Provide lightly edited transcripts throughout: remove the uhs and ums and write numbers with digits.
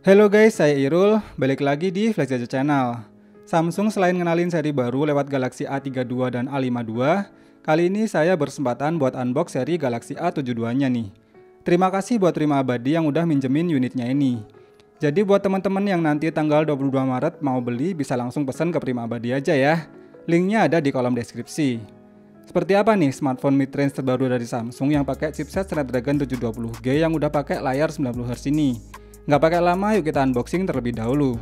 Halo guys, saya Irul, balik lagi di Flash Gadget Channel. Samsung selain ngenalin seri baru lewat Galaxy A32 dan A52, kali ini saya berkesempatan buat unbox seri Galaxy A72-nya nih. Terima kasih buat Prima Abadi yang udah minjemin unitnya ini. Jadi buat teman-teman yang nanti tanggal 22 Maret mau beli bisa langsung pesan ke Prima Abadi aja ya. Linknya ada di kolom deskripsi. Seperti apa nih smartphone mid-range terbaru dari Samsung yang pakai chipset Snapdragon 720G yang udah pakai layar 90Hz ini? Nggak pakai lama, yuk kita unboxing terlebih dahulu.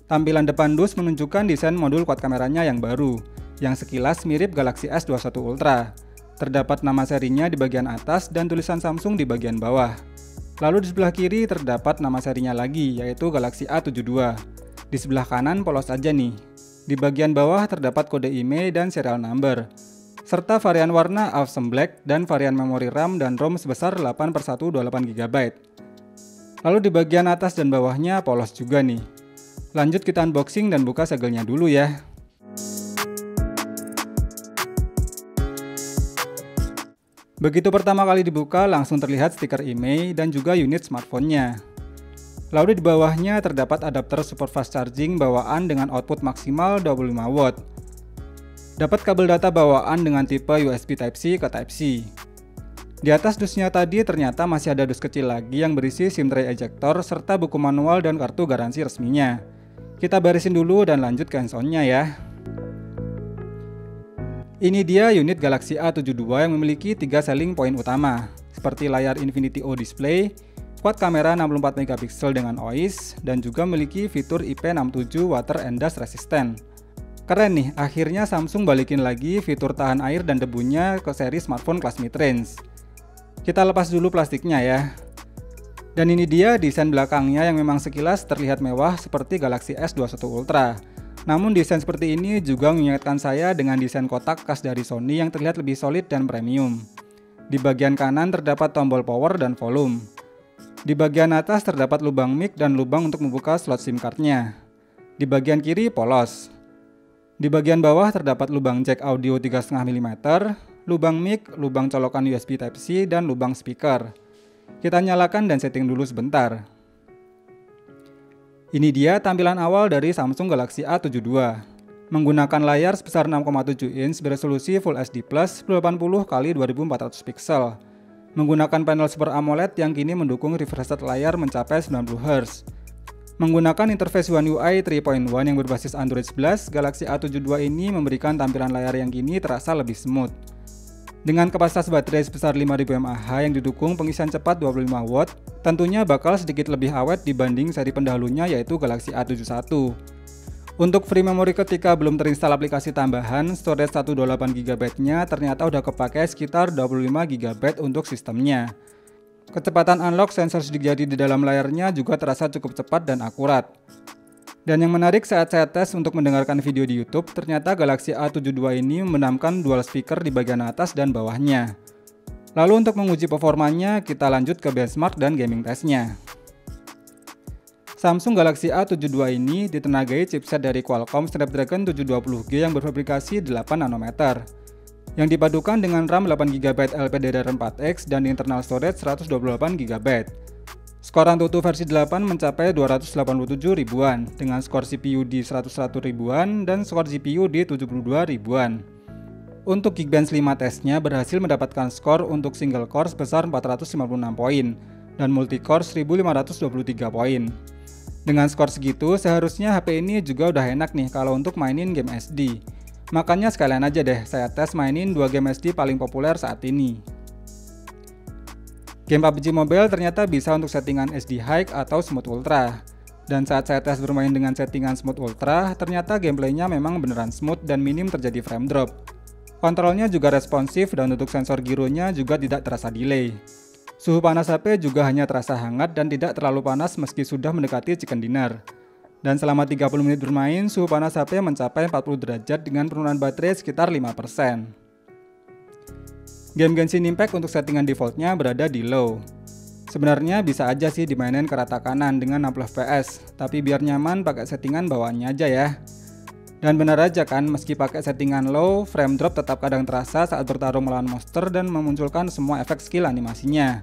Tampilan depan dus menunjukkan desain modul quad kameranya yang baru, yang sekilas mirip Galaxy S21 Ultra. Terdapat nama serinya di bagian atas dan tulisan Samsung di bagian bawah. Lalu di sebelah kiri terdapat nama serinya lagi, yaitu Galaxy A72. Di sebelah kanan polos aja nih. Di bagian bawah terdapat kode IMEI dan serial number, serta varian warna Awesome Black dan varian memori RAM dan ROM sebesar 8/128GB. Lalu di bagian atas dan bawahnya polos juga nih. Lanjut kita unboxing dan buka segelnya dulu ya. Begitu pertama kali dibuka langsung terlihat stiker IMEI dan juga unit smartphone-nya. Lalu di bawahnya terdapat adapter super fast charging bawaan dengan output maksimal 25 watt. Dapat kabel data bawaan dengan tipe USB Type-C ke Type-C. Di atas dusnya tadi ternyata masih ada dus kecil lagi yang berisi SIM tray ejector serta buku manual dan kartu garansi resminya. Kita barisin dulu dan lanjut ke hands-on-nya ya. Ini dia unit Galaxy A72 yang memiliki 3 selling point utama, seperti layar Infinity O display, quad kamera 64MP dengan OIS, dan juga memiliki fitur IP67 water and dust resistant. Keren nih, akhirnya Samsung balikin lagi fitur tahan air dan debunya ke seri smartphone kelas mid-range. Kita lepas dulu plastiknya ya. Dan ini dia desain belakangnya yang memang sekilas terlihat mewah seperti Galaxy S21 Ultra. Namun desain seperti ini juga mengingatkan saya dengan desain kotak khas dari Sony yang terlihat lebih solid dan premium. Di bagian kanan terdapat tombol power dan volume. Di bagian atas terdapat lubang mic dan lubang untuk membuka slot SIM card-nya. Di bagian kiri polos. Di bagian bawah terdapat lubang jack audio 3,5 mm, lubang mic, lubang colokan USB Type-C, dan lubang speaker. Kita nyalakan dan setting dulu sebentar. Ini dia tampilan awal dari Samsung Galaxy A72. Menggunakan layar sebesar 6,7 inch beresolusi Full HD Plus 1080x2400 pixel. Menggunakan panel Super AMOLED yang kini mendukung refresh rate layar mencapai 90Hz. Menggunakan interface One UI 3.1 yang berbasis Android 11, Galaxy A72 ini memberikan tampilan layar yang kini terasa lebih smooth. Dengan kapasitas baterai sebesar 5000 mAh yang didukung pengisian cepat 25 watt, tentunya bakal sedikit lebih awet dibanding seri pendahulunya yaitu Galaxy A71. Untuk free memory ketika belum terinstall aplikasi tambahan, storage 128GB-nya ternyata udah kepakai sekitar 25GB untuk sistemnya. Kecepatan unlock sensor sidik jari di dalam layarnya juga terasa cukup cepat dan akurat. Dan yang menarik saat saya tes untuk mendengarkan video di YouTube, ternyata Galaxy A72 ini menambahkan dual speaker di bagian atas dan bawahnya. Lalu untuk menguji performanya, kita lanjut ke benchmark dan gaming testnya. Samsung Galaxy A72 ini ditenagai chipset dari Qualcomm Snapdragon 720G yang berfabrikasi 8 nanometer, yang dipadukan dengan RAM 8GB LPDDR4X dan internal storage 128GB. Skor Antutu versi 8 mencapai 287 ribuan, dengan skor CPU di 101 ribuan dan skor GPU di 72 ribuan. Untuk Geekbench 5 tesnya berhasil mendapatkan skor untuk single core sebesar 456 poin dan multi-core 1523 poin. Dengan skor segitu, seharusnya HP ini juga udah enak nih kalau untuk mainin game SD. Makanya sekalian aja deh saya tes mainin 2 game SD paling populer saat ini. Game PUBG Mobile ternyata bisa untuk settingan SD High atau Smooth Ultra. Dan saat saya tes bermain dengan settingan Smooth Ultra, ternyata gameplaynya memang beneran smooth dan minim terjadi frame drop. Kontrolnya juga responsif dan untuk sensor gironya juga tidak terasa delay. Suhu panas HP juga hanya terasa hangat dan tidak terlalu panas meski sudah mendekati chicken dinner. Dan selama 30 menit bermain, suhu panas HP mencapai 40 derajat dengan penurunan baterai sekitar 5%. Game Genshin Impact untuk settingan defaultnya berada di low. Sebenarnya bisa aja sih dimainin ke rata kanan dengan 60 fps, tapi biar nyaman pakai settingan bawaannya aja ya. Dan benar aja kan, meski pakai settingan low, frame drop tetap kadang terasa saat bertarung melawan monster dan memunculkan semua efek skill animasinya.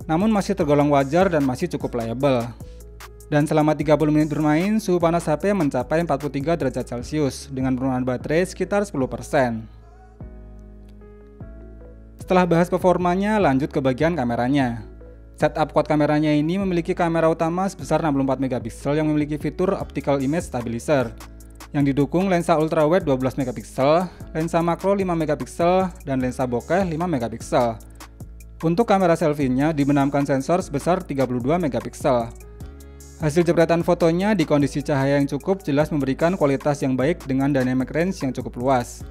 Namun masih tergolong wajar dan masih cukup playable. Dan selama 30 menit bermain, suhu panas HP mencapai 43 derajat Celcius dengan penurunan baterai sekitar 10%. Setelah bahas performanya, lanjut ke bagian kameranya. Setup quad kameranya ini memiliki kamera utama sebesar 64 megapiksel yang memiliki fitur Optical Image Stabilizer yang didukung lensa ultrawide 12 megapiksel, lensa makro 5 megapiksel, dan lensa bokeh 5 megapiksel. Untuk kamera selfie-nya dibenamkan sensor sebesar 32 megapiksel. Hasil jepretan fotonya di kondisi cahaya yang cukup jelas memberikan kualitas yang baik dengan dynamic range yang cukup luas.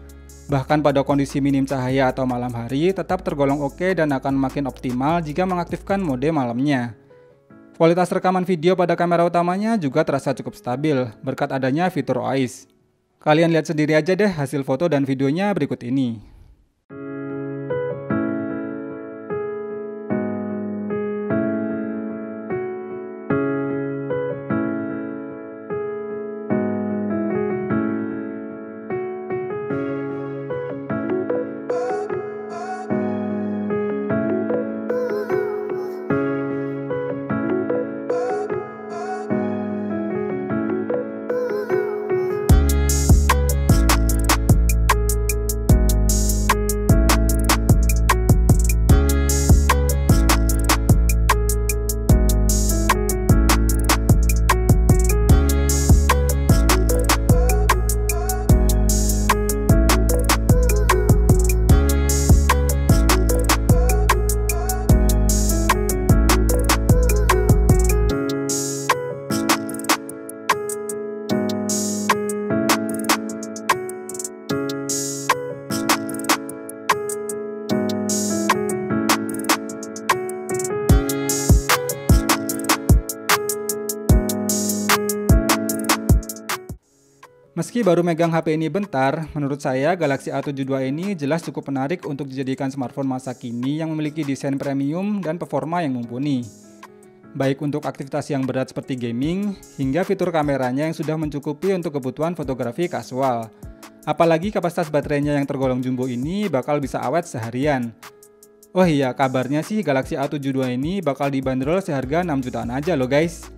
Bahkan pada kondisi minim cahaya atau malam hari tetap tergolong oke dan akan makin optimal jika mengaktifkan mode malamnya. Kualitas rekaman video pada kamera utamanya juga terasa cukup stabil berkat adanya fitur OIS. Kalian lihat sendiri aja deh hasil foto dan videonya berikut ini. Meski baru megang HP ini bentar, menurut saya Galaxy A72 ini jelas cukup menarik untuk dijadikan smartphone masa kini yang memiliki desain premium dan performa yang mumpuni. Baik untuk aktivitas yang berat seperti gaming, hingga fitur kameranya yang sudah mencukupi untuk kebutuhan fotografi kasual. Apalagi kapasitas baterainya yang tergolong jumbo ini bakal bisa awet seharian. Oh iya, kabarnya sih Galaxy A72 ini bakal dibanderol seharga 6 jutaan aja loh guys.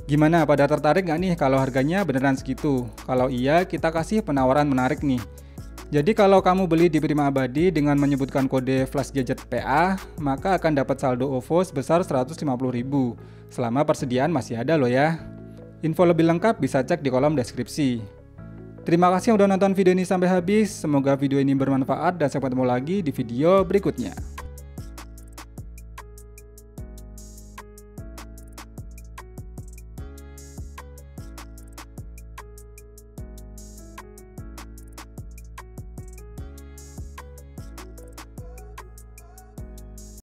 Gimana, pada tertarik nggak nih kalau harganya beneran segitu? Kalau iya, kita kasih penawaran menarik nih. Jadi kalau kamu beli di Prima Abadi dengan menyebutkan kode FlashGadget.PA, maka akan dapat saldo OVO sebesar 150.000 selama persediaan masih ada loh ya. Info lebih lengkap bisa cek di kolom deskripsi. Terima kasih udah nonton video ini sampai habis. Semoga video ini bermanfaat dan sampai ketemu lagi di video berikutnya.